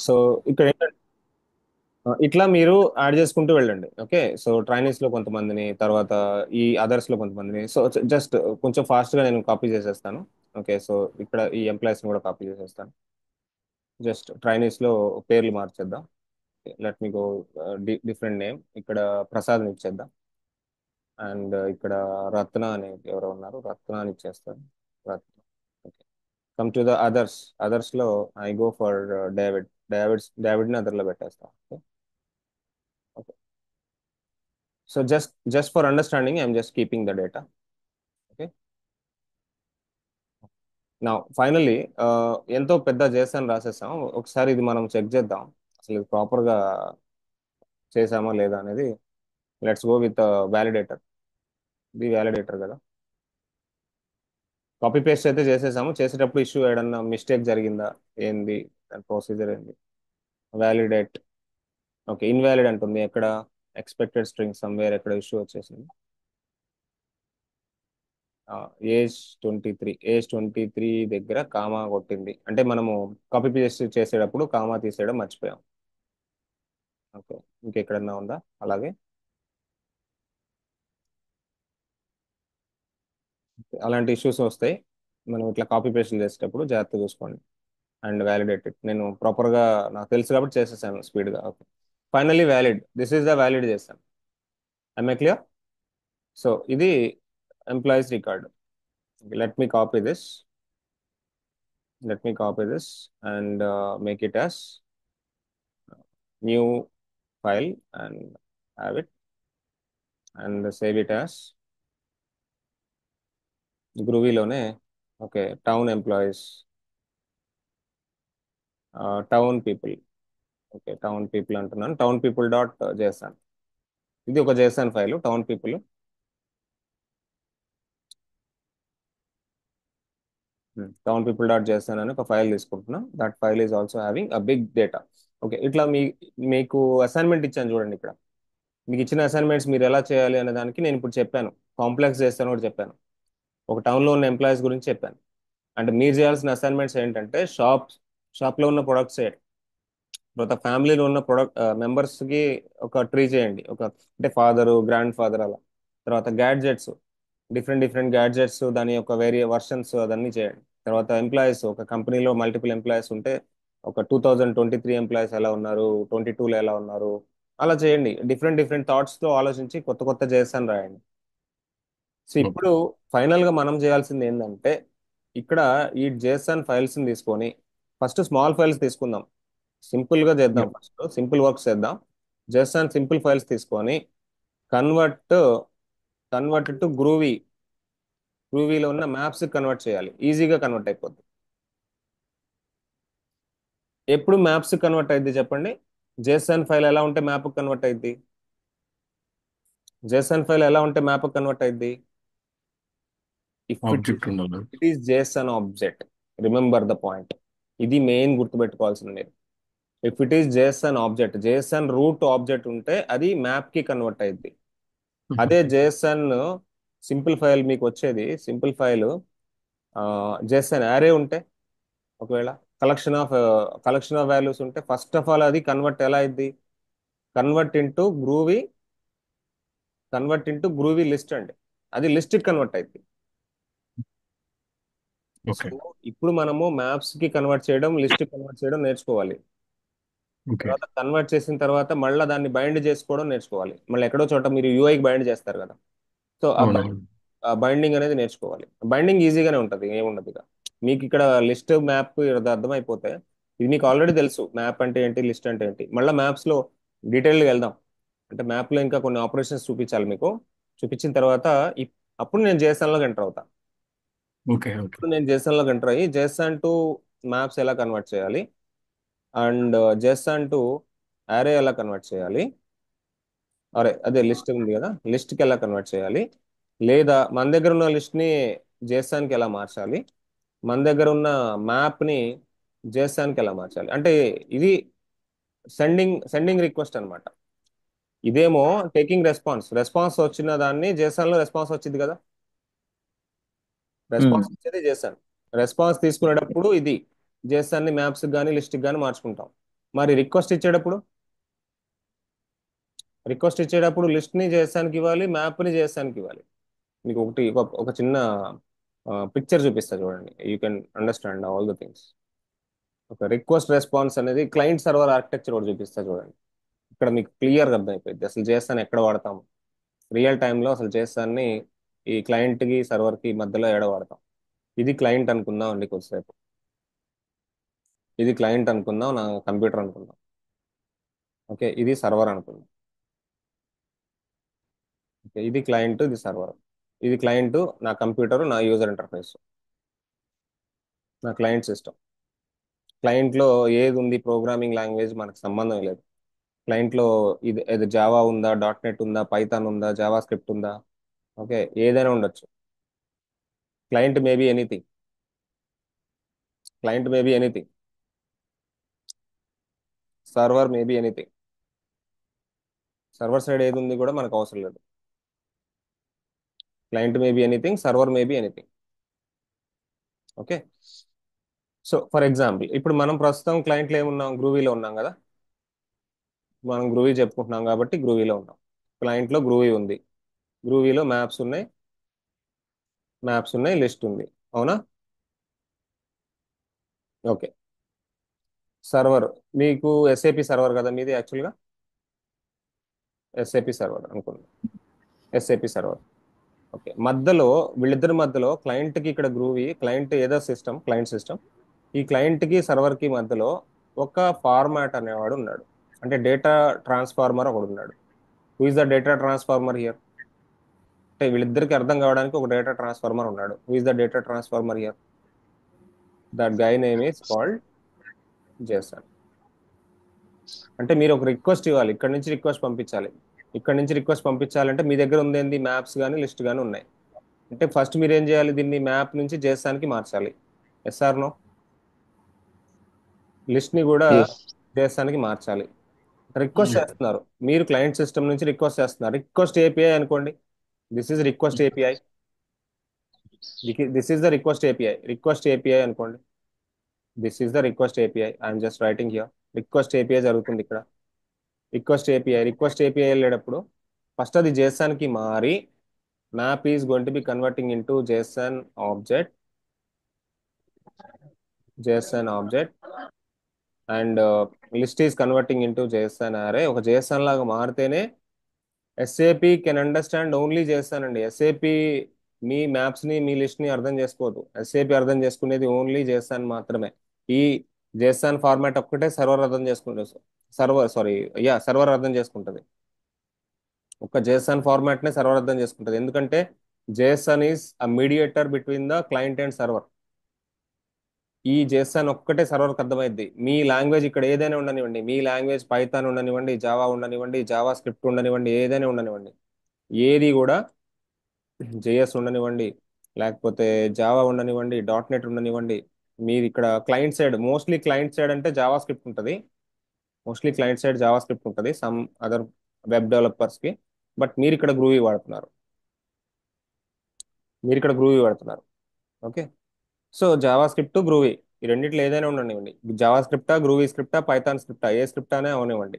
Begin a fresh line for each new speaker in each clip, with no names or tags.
So ఇక్కడ ఏంటంటే ఇట్లా మీరు యాడ్ చేసుకుంటూ వెళ్ళండి. ఓకే, సో ట్రైనీస్ లో కొంతమందిని, తర్వాత ఈ అదర్స్ లో కొంతమందిని, సో జస్ట్ కొంచెం ఫాస్ట్ గా నేను కాపీ చేసేస్తాను. ఓకే, సో ఇక్కడ ఈ ఎంప్లాయీస్ ని కూడా కాపీ చేసేస్తాను. జస్ట్ ట్రైనీస్ లో పేర్లు మార్చేద్దాం. Let me go different name. ఇక్కడ ప్రసాద్ ని ఇచ్చేద్దాం. అండ్ ఇక్కడ రత్న అని ఎవరో ఉన్నారు, రత్న అని ఇచ్చేస్తాను. Ratna. Okay, come to the others. Others లో I go for David. David ని అదర్ లో పెట్టేస్తాం. Okay, so just for understanding I'm just keeping the data. Okay, నా ఫైనల్లీ ఎంతో పెద్ద చేసాను రాసేసాం. ఒకసారి ఇది మనం చెక్ చేద్దాం, అసలు ఇది ప్రాపర్ గా చేసామా లేదా అనేది. Let's go with validator. ఇది వ్యాలిడేటర్ కదా. కాపీ పేస్ట్ అయితే చేసేసాము. చేసేటప్పుడు ఇష్యూ ఏడన్నా మిస్టేక్ జరిగిందా, ఏంది దాని ప్రొసీజర్ ఏంది. వ్యాలిడేట్. ఓకే, ఇన్వాలిడ్ అంటుంది ఎక్కడ. ఎక్స్పెక్టెడ్ స్ట్రింగ్ సమ్వేర్ ఎక్కడ ఇష్యూ వచ్చేసింది. ఏజ్ 23 దగ్గర కామా కొట్టింది అంటే మనము కాపీ పేస్ట్ చేసేటప్పుడు కామా తీసేయడం మర్చిపోయాం. ఓకే, ఇంకెక్కడన్నా ఉందా అలాగే. అలాంటి ఇష్యూస్ వస్తాయి. మనం ఇట్లా కాపీ పేస్ట్ చేసేటప్పుడు జాగ్రత్త చూసుకోండి. అండ్ వ్యాలిడేటెడ్ నేను ప్రాపర్గా నాకు తెలుసు కాబట్టి చేసేసాను స్పీడ్గా. Okay, finally valid. This is the valid చేస్తాను. I clear. సో ఇది employees record. Let me copy this. And make it as new file and have it and save it as గ్రూవీలోనే. Okay, town employees, town people. Okay, town people అంటున్నాను. Town people dot JSON. ఇది ఒక JSON file. Town people, dot JSON అని ఒక ఫైల్ తీసుకుంటున్నాం. That file is also having a big data. Okay, ఇట్లా మీకు అసైన్మెంట్ ఇచ్చాను చూడండి ఇక్కడ. మీకు ఇచ్చిన అసైన్మెంట్స్ మీరు ఎలా చేయాలి అనే దానికి నేను ఇప్పుడు చెప్పాను. కాంప్లెక్స్ చేస్తాను కూడా చెప్పాను. ఒక టౌన్లో ఉన్న ఎంప్లాయీస్ గురించి చెప్పాను. అంటే మీరు చేయాల్సిన అసైన్మెంట్స్ ఏంటంటే షాప్లో ఉన్న ప్రొడక్ట్స్, తర్వాత ఫ్యామిలీలో ఉన్న ప్రొడక్ట్ మెంబర్స్ కి ఒక ట్రీ చేయండి. ఒక అంటే ఫాదరు, గ్రాండ్ ఫాదర్ అలా. తర్వాత గ్యాడ్జెట్స్, డిఫరెంట్ డిఫరెంట్ గ్యాడ్జెట్స్, దాని యొక్క వేరే వర్షన్స్ అదన్నీ చేయండి. తర్వాత ఎంప్లాయీస్, ఒక కంపెనీలో మల్టిపుల్ ఎంప్లాయీస్ ఉంటే ఒక 2023 ఎంప్లాయీస్ ఎలా ఉన్నారు, 22లో ఎలా ఉన్నారు, అలా చేయండి. డిఫరెంట్ డిఫరెంట్ థాట్స్తో ఆలోచించి కొత్త కొత్త చేస్తాను రాయండి. So
okay.
ఇప్పుడు ఫైనల్ గా మనం చేయాల్సింది ఏంటంటే, ఇక్కడ ఈ జేసన్ ఫైల్స్ ని తీసుకొని ఫస్ట్ స్మాల్ ఫైల్స్ తీసుకుందాం. సింపుల్ గా చేద్దాం.
Yep.
ఫస్ట్ సింపుల్ వర్క్స్ చేద్దాం. జేసన్ సింపుల్ ఫైల్స్ తీసుకొని కన్వర్ట్ కన్వర్ట్ టు గ్రూవీలో ఉన్న మ్యాప్స్ కన్వర్ట్ చేయాలి. ఈజీగా కన్వర్ట్ అయిపోద్ది. ఎప్పుడు మ్యాప్స్ కన్వర్ట్ అయింది చెప్పండి. జేసన్ ఫైల్ ఎలా ఉంటే మ్యాప్ కన్వర్ట్ అయింది. జేసన్ ఫైల్ ఎలా ఉంటే మ్యాప్ కన్వర్ట్ అయింది. ఇఫ్ ఇట్
ఆబ్జెక్ట్ ఉండాలి.
It is JSON object. Remember the point. ఇది మెయిన్ గుర్తుపెట్టుకోవాల్సింది మీరు. If it is JSON object, JSON root object ఉంటే అది మ్యాప్ కి కన్వర్ట్ అయింది. అదే జేసన్ సింపుల్ ఫైల్ మీకు వచ్చేది. సింపుల్ ఫైల్ జేసన్ యారే ఉంటే, ఒకవేళ కలెక్షన్ ఆఫ్ వాల్యూస్ ఉంటే, ఫస్ట్ ఆఫ్ ఆల్ అది కన్వర్ట్ ఎలా అయింది. కన్వర్ట్ ఇంటూ గ్రూవీ లిస్ట్ అండి. అది లిస్ట్ కి కన్వర్ట్ అయింది. So
okay.
ఇప్పుడు మనము మ్యాప్స్ కి కన్వర్ట్ చేయడం, లిస్ట్ కన్వర్ట్ చేయడం నేర్చుకోవాలి.
ఓకే.
తర్వాత కన్వర్ట్ చేసిన తర్వాత మళ్ళీ దాన్ని బైండ్ చేసుకోవడం నేర్చుకోవాలి. మళ్ళీ ఎక్కడో చోట మీరు యూఐకి బైండ్ చేస్తారు కదా. సో
అవునవును.
ఆ బైండింగ్ అనేది నేర్చుకోవాలి. బైండింగ్ ఈజీగానే ఉంటుంది, ఏముండదు ఇక. మీకు ఇక్కడ లిస్ట్ మ్యాప్ అర్థమైపోతే, ఇది మీకు ఆల్రెడీ తెలుసు మ్యాప్ అంటే ఏంటి, లిస్ట్ అంటే ఏంటి. మళ్ళీ మ్యాప్స్ లో డీటెయిల్గా వెళ్దాం. అంటే మ్యాప్ లో ఇంకా కొన్ని ఆపరేషన్స్ చూపించాలి మీకు. చూపించిన తర్వాత అప్పుడు నేను JSON లోకి ఎంటర్ అవుతా.
ఓకే. ఓకే.
ఇప్పుడు నేను JSON లోకి ఎంటర్ అయ్యి JSON టు మ్యాప్స్ ఎలా కన్వర్ట్ చేయాలి, అండ్ JSON టు అరే ఎలా కన్వర్ట్ చేయాలి, అదే లిస్ట్ ఉంది కదా, లిస్ట్ కి ఎలా కన్వర్ట్ చేయాలి, లేదా మన దగ్గర ఉన్న లిస్ట్ ని JSON కి ఎలా మార్చాలి, మన దగ్గర ఉన్న మ్యాప్ ని JSON కి ఎలా మార్చాలి. అంటే ఇది సెండింగ్ రిక్వెస్ట్ అన్నమాట. ఇదేమో టేకింగ్ రెస్పాన్స్ వచ్చిన దాన్ని JSON లో రెస్పాన్స్ వచ్చింది కదా.
ఉమ్.
రెస్పాన్స్ వచ్చేది JSON. రెస్పాన్స్ తీసుకునేటప్పుడు ఇది JSON ని మ్యాప్స్ కానీ లిస్ట్ కానీ మార్చుకుంటాం. మరి రిక్వెస్ట్ ఇచ్చేటప్పుడు లిస్ట్ని చేసానికి ఇవ్వాలి, మ్యాప్ని చేసానికి ఇవ్వాలి. మీకు ఒక చిన్న పిక్చర్ చూపిస్తా చూడండి, you can understand all the things. ఒక రిక్వెస్ట్ రెస్పాన్స్ అనేది క్లయింట్ సర్వర్ ఆర్కిటెక్చర్ కూడా చూపిస్తా చూడండి. ఇక్కడ మీకు క్లియర్గా అర్థమైపోయింది అసలు చేస్తాను ఎక్కడ వాడతాము. రియల్ టైంలో అసలు చేస్తాన్ని ఈ క్లయింట్కి సర్వర్కి మధ్యలో ఎక్కడ వాడతాం. ఇది క్లయింట్ అనుకుందాం అండి కొద్దిసేపు. ఇది క్లయింట్ అనుకుందాం, నా కంప్యూటర్ అనుకుందాం. ఓకే, ఇది సర్వర్ అనుకుందాం. ఓకే, ఇది క్లయింట్, ఇది సర్వర్. ఇది క్లయింట్, నా కంప్యూటర్, నా యూజర్ ఇంటర్ఫేస్, నా క్లయింట్ సిస్టమ్. క్లయింట్లో ఏది ఉంది ప్రోగ్రామింగ్ లాంగ్వేజ్ మనకు సంబంధం లేదు. క్లయింట్లో ఇది జావా ఉందా, .NET ఉందా, పైథాన్ ఉందా, జావా స్క్రిప్ట్ ఉందా, ఓకే, ఏదైనా ఉండొచ్చు. Client may be anything. Client may be anything. Server may be anything. Server side ఏది ఉంది కూడా మనకు అవసరం లేదు. Client may be anything, server may be anything. Okay. So for example ఇప్పుడు మనం ప్రస్తుతం క్లయింట్లో ఏమున్నాం, గ్రూవీలో ఉన్నాం కదా. మనం గ్రూవీ చెప్పుకుంటున్నాం కాబట్టి గ్రూవీలో ఉన్నాం. క్లయింట్లో గ్రూవీ ఉంది, గ్రూవీలో మ్యాప్స్ ఉన్నాయి, లిస్ట్ ఉంది. అవునా? ఓకే. సర్వర్, మీకు ఎస్ఏపి సర్వర్ కదా మీది యాక్చువల్గా. ఎస్ఏపి సర్వర్ అనుకోండి, ఎస్ఏపి సర్వర్. ఓకే, వీళ్ళిద్దరి మధ్యలో క్లయింట్కి ఇక్కడ గ్రూవీ, క్లయింట్ ఏదో సిస్టమ్, క్లయింట్ సిస్టమ్. ఈ క్లయింట్కి సర్వర్కి మధ్యలో ఒక ఫార్మాట్ అనేవాడు ఉన్నాడు. అంటే డేటా ట్రాన్స్ఫార్మర్ ఒకడు ఉన్నాడు. Who is the data transformer here? అంటే వీళ్ళిద్దరికి అర్థం కావడానికి ఒక డేటా ట్రాన్స్ఫార్మర్ ఉన్నాడు. Who is the data transformer here? That guy name is called Jason. అంటే మీరు ఒక రిక్వెస్ట్ ఇవ్వాలి, ఇక్కడ నుంచి రిక్వెస్ట్ పంపించాలి. ఇక్కడ నుంచి రిక్వెస్ట్ పంపించాలంటే మీ దగ్గర ఉంది మ్యాప్స్ కానీ లిస్ట్ కానీ ఉన్నాయి. అంటే ఫస్ట్ మీరు ఏం చేయాలి, దీన్ని మ్యాప్ నుంచి జేసాన్కి మార్చాలి. SR no? లిస్ట్ ని కూడా
ఎస్.
జేసాన్కి మార్చాలి. రిక్వెస్ట్ చేస్తున్నారు, మీరు క్లయింట్ సిస్టమ్ నుంచి రిక్వెస్ట్ చేస్తున్నారు. రిక్వెస్ట్ ఏపీఐ అనుకోండి. This is request API. This is the request API అనుకోండి. This is the request API. I'm just writing here. Request API జరుగుతుంది ఇక్కడ. రిక్వెస్ట్ ఏపీఐ వెళ్ళేటప్పుడు ఫస్ట్ అది జేసన్కి మారి map is going to be converting into JSON object and list is converting into JSON array. ఒక JSON లాగా మారితేనే SAP can understand only JSON అండి. ఎస్ఏపి మీ మ్యాప్స్ని మీ లిస్ట్ని అర్థం చేసుకోదు. ఎస్ఏపి అర్థం చేసుకునేది ఓన్లీ జేసన్ మాత్రమే. ఈ జేసన్ ఫార్మాట్ ఒక్కటే సర్వర్ అర్థం చేసుకుంటుంది. సర్వర్ అర్థం చేసుకుంటుంది. ఒక జేసన్ ఫార్మాట్ నే సర్వర్ అర్థం చేసుకుంటుంది. ఎందుకంటే Jason is a mediator between the client and server. ఈ జేసన్ ఒక్కటే సర్వర్కి అర్థమైద్ది. మీ లాంగ్వేజ్ ఇక్కడ ఏదైనా ఉండనివ్వండి, మీ లాంగ్వేజ్ పైథాన్ ఉండనివ్వండి, జావా ఉండనివ్వండి, జావా స్క్రిప్ట్ ఉండనివ్వండి, ఏదైనా ఉండనివ్వండి, ఏది కూడా జేఎస్ ఉండనివ్వండి, లేకపోతే జావా ఉండనివ్వండి, .NET ఉండనివ్వండి. మీరు ఇక్కడ మోస్ట్లీ క్లయింట్ సైడ్ అంటే జావా స్క్రిప్ట్ ఉంటుంది. సమ్ అదర్ వెబ్ డెవలపర్స్కి. బట్ మీరు ఇక్కడ గ్రూవీ వాడుతున్నారు. Okay. So JavaScript, Groovy, ఈ రెండిట్లో ఏదైనా ఉండనివ్వండి. జావా స్క్రిప్టా, గ్రూవీ స్క్రిప్టా, పైథాన్ స్క్రిప్టా, ఏ స్క్రిప్ట్ అనే అవనివ్వండి.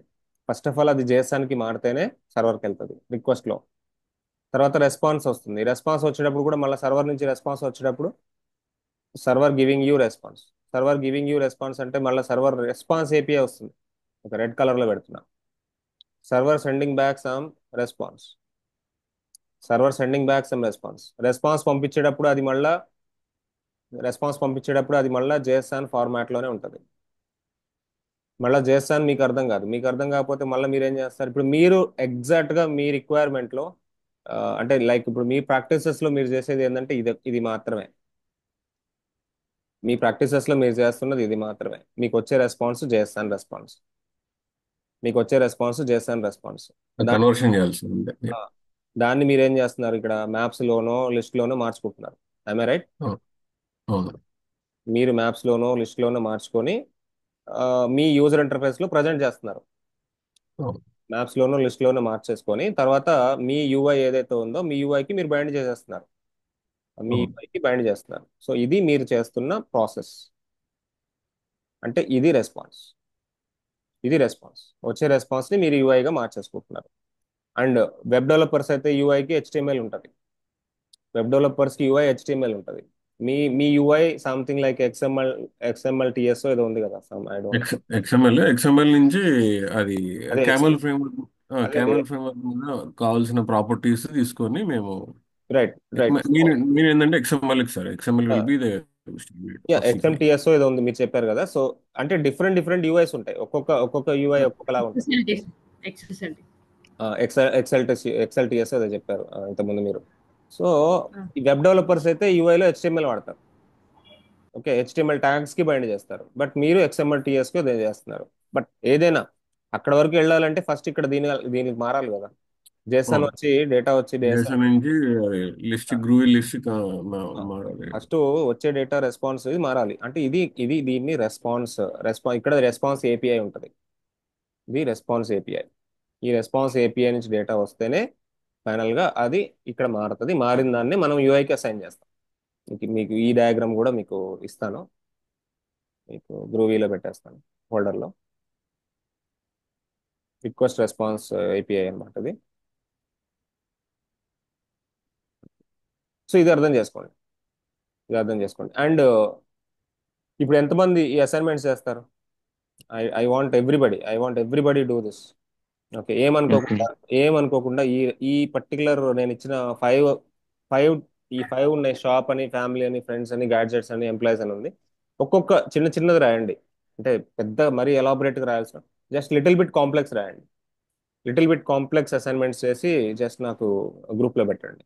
ఫస్ట్ ఆఫ్ ఆల్ అది జేసాన్కి మారితేనే సర్వర్కి వెళ్తుంది రిక్వెస్ట్లో. తర్వాత రెస్పాన్స్ వస్తుంది. రెస్పాన్స్ వచ్చేటప్పుడు కూడా మళ్ళీ సర్వర్ నుంచి రెస్పాన్స్ వచ్చేటప్పుడు సర్వర్ గివింగ్ యూ రెస్పాన్స్. అంటే మళ్ళీ సర్వర్ రెస్పాన్స్ ఏపీఐ వస్తుంది. ఒక రెడ్ కలర్లో పెడుతున్నా. Server sending back some response. Response పంపించేటప్పుడు అది మళ్ళీ జేఎస్ఆన్ ఫార్మాట్లోనే ఉంటుంది. మళ్ళీ జేఎస్ఆన్ మీకు అర్థం కాదు. మీకు అర్థం కాకపోతే మళ్ళీ మీరు ఏం చేస్తారు, ఇప్పుడు మీరు ఎగ్జాక్ట్గా మీ రిక్వైర్మెంట్లో అంటే లైక్ ఇప్పుడు మీ ప్రాక్టీసెస్లో మీరు చేసేది ఏంటంటే ఇది మాత్రమే. మీ ప్రాక్టీసెస్లో మీరు చేస్తున్నది ఇది మాత్రమే. మీకు వచ్చే రెస్పాన్స్ జేఎస్ఆన్ రెస్పాన్స్.
కన్వర్షన్ చేయాల్సింది.
దాన్ని మీరు ఏం చేస్తున్నారు, ఇక్కడ మ్యాప్స్లోనో లిస్ట్లోనో మార్చుకుంటున్నారు. I right?
అవును.
మీరు మ్యాప్స్లోనో లిస్ట్లోనో మార్చుకొని మీ యూజర్ ఇంటర్ఫేస్లో ప్రజెంట్ చేస్తున్నారు.
అవును.
మ్యాప్స్లోనో లిస్ట్లోనో మార్చేసుకొని తర్వాత మీ యూఐ ఏదైతే ఉందో మీ యూఐకి మీరు బైండ్ చేసేస్తున్నారు. సో ఇది మీరు చేస్తున్న ప్రాసెస్. అంటే ఇది రెస్పాన్స్. ఇది రెస్పాన్స్. వచ్చే రెస్పాన్స్ ని మీరు యూఐగా మార్చేసుకుంటున్నారు. అండ్ వెబ్ డెవలపర్స్ అయితే యూఐకి హెచ్టిఎంఎల్ ఉంటుంది. వెబ్ డెవలపర్స్ కి యూఐ హెచ్టిఎంఎల్ ఉంటుంది. మీ UI something like XML TS ఏదో ఉంది కదా, సమ్ ఐ డోంట్.
ఎక్స్ఎంఎల్ నుంచి అది
అదే
క్యామెల్ ఫ్రేమ్వర్క్,
అదే
మీద కావాల్సిన ప్రాపర్టీస్ తీసుకొని మేము
రైట్ రైట్.
మీరు ఏంటంటే XML sir, XML will be the of CPI.
XMTS ఏదో ఉంది మీరు చెప్పారు కదా. సో అంటే డిఫరెంట్ డిఫరెంట్ యూఐస్ ఉంటాయి. ఒక్కొక్క యూఐ ఒక్కొక్కలా ఉంటుంది.
ఎక్సెల్
ఎక్స్ఎల్టిఎస్ ఏదో చెప్పారు ఇంతకుముందు మీరు. సో ఈ వెబ్ డెవలపర్స్ అయితే యూఐలో హెచ్టిఎంఎల్ వాడతారు. ఓకే, హెచ్టిఎంఎల్ ట్యాగ్స్ కి బైండ్ చేస్తారు. బట్ మీరు ఎక్స్ఎంఎల్ టిఎస్ కి అదే చేస్తున్నారు. బట్ ఏదైనా అక్కడ వరకు వెళ్ళాలంటే ఫస్ట్ ఇక్కడ దీనికి మారాలి కదా. జేసన్ వచ్చి డేటా వచ్చి
జేసన్ నుంచి లిస్ట్ గ్రూవీ లిస్ట్ మారాలి.
ఫస్ట్ వచ్చే డేటా రెస్పాన్స్ ఇది మారాలి. అంటే ఇది దీన్ని ఇక్కడ రెస్పాన్స్ ఏపీఐ ఉంటుంది. ఇది రెస్పాన్స్ ఏపీఐ. ఈ రెస్పాన్స్ ఏపీఐ నుంచి డేటా వస్తేనే ఫైనల్ గా అది ఇక్కడ మారుతుంది. మారిన దాన్ని మనం యూఐకి అసైన్ చేస్తాం. మీకు ఈ డయాగ్రామ్ కూడా మీకు ఇస్తాను. మీకు గ్రూవీలో పెట్టేస్తాను ఫోల్డర్లో. రిక్వెస్ట్ రెస్పాన్స్ ఏపీఐ అనమాట ఇది. సో ఇది అర్థం చేసుకోండి. అండ్ ఇప్పుడు ఎంతమంది ఈ అసైన్మెంట్స్ చేస్తారు? I want everybody do this. Okay, ఏమనుకోకుండా ఈ పర్టికులర్ నేను ఇచ్చిన ఫైవ్ ఫైవ్ ఈ ఫైవ్ ఉన్నాయి. షాప్ అని, ఫ్యామిలీ అని, ఫ్రెండ్స్ అని, గ్యాడ్జెట్స్ అని, ఎంప్లాయీస్ అని ఉంది. ఒక్కొక్క చిన్నది రాయండి. అంటే పెద్ద మరీ ఎలాబొరేట్గా రాయాల్సిన, జస్ట్ లిటిల్ బిట్ కాంప్లెక్స్ రాయండి. లిటిల్ బిట్ కాంప్లెక్స్ అసైన్మెంట్స్ చేసి జస్ట్ నాకు గ్రూప్లో పెట్టండి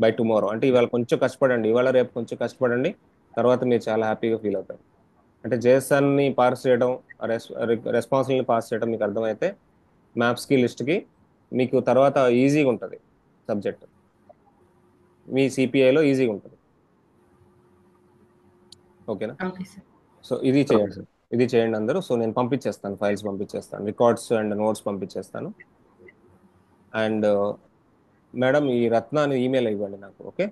బై టుమారో. అంటే ఇవాళ కొంచెం కష్టపడండి, ఇవాళ రేపు కొంచెం కష్టపడండి. తర్వాత మీరు చాలా హ్యాపీగా ఫీల్ అవుతారు. అంటే జేసన్ని పార్స్ చేయడం, రెస్పాన్స్ని పాస్ చేయడం మీకు అర్థమైతే మ్యాప్స్కి, లిస్ట్కి మీకు తర్వాత ఈజీగా ఉంటుంది సబ్జెక్ట్. మీ సిపిఐలో ఈజీగా ఉంటుంది. ఓకేనా?
Okay sir.
సో ఇది చేయండి అందరూ. సో నేను పంపించేస్తాను, ఫైల్స్ పంపించేస్తాను, రికార్డ్స్ అండ్ నోట్స్ పంపించేస్తాను. అండ్ మేడం ఈ రత్నాన్ని ఈమెయిల్ ఇవ్వండి నాకు. ఓకే,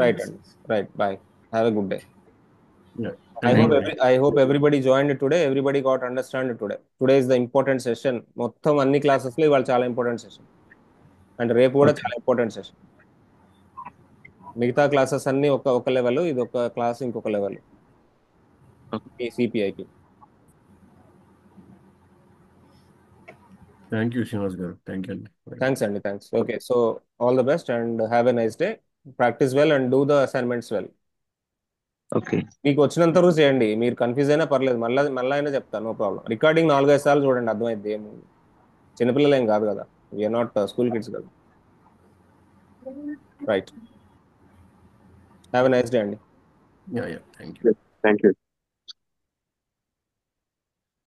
రైట్ అండి. Right, bye, have a good day. I hope everybody joined today. Everybody got understand today. Today is the important session. మొత్తం అన్ని క్లాసెస్ లో ఇవాళ చాలా ఇంపార్టెంట్ సెషన్. అండ్ రేపు కూడా చాలా ఇంపార్టెంట్ సెషన్. మిగతా క్లాసెస్ అన్ని ఒక లెవెల్, ఇది ఒక క్లాస్ ఇంకొక లెవెల్ ఈ సిపిఐకి.
థ్యాంక్ యూ శ్రీనివాస్ గారు.
థ్యాంక్స్ అండి. Okay, so all the best and have a nice day. Practice well and do the assignments well.
Okay,
మీకు వచ్చినంత వరకు చేయండి. మీరు కన్ఫ్యూజ్ అయినా పర్లేదు, మళ్ళీ అయినా చెప్తాను, నో ప్రాబ్లం. రికార్డింగ్ 4-5 సార్లు చూడండి, అర్థమైంది. ఏం చిన్నపిల్లలు ఏం కాదు కదా, వీఆర్ నాట్ స్కూల్ కిడ్స్ కదా. Right, have a nice day అండి.
Thank you.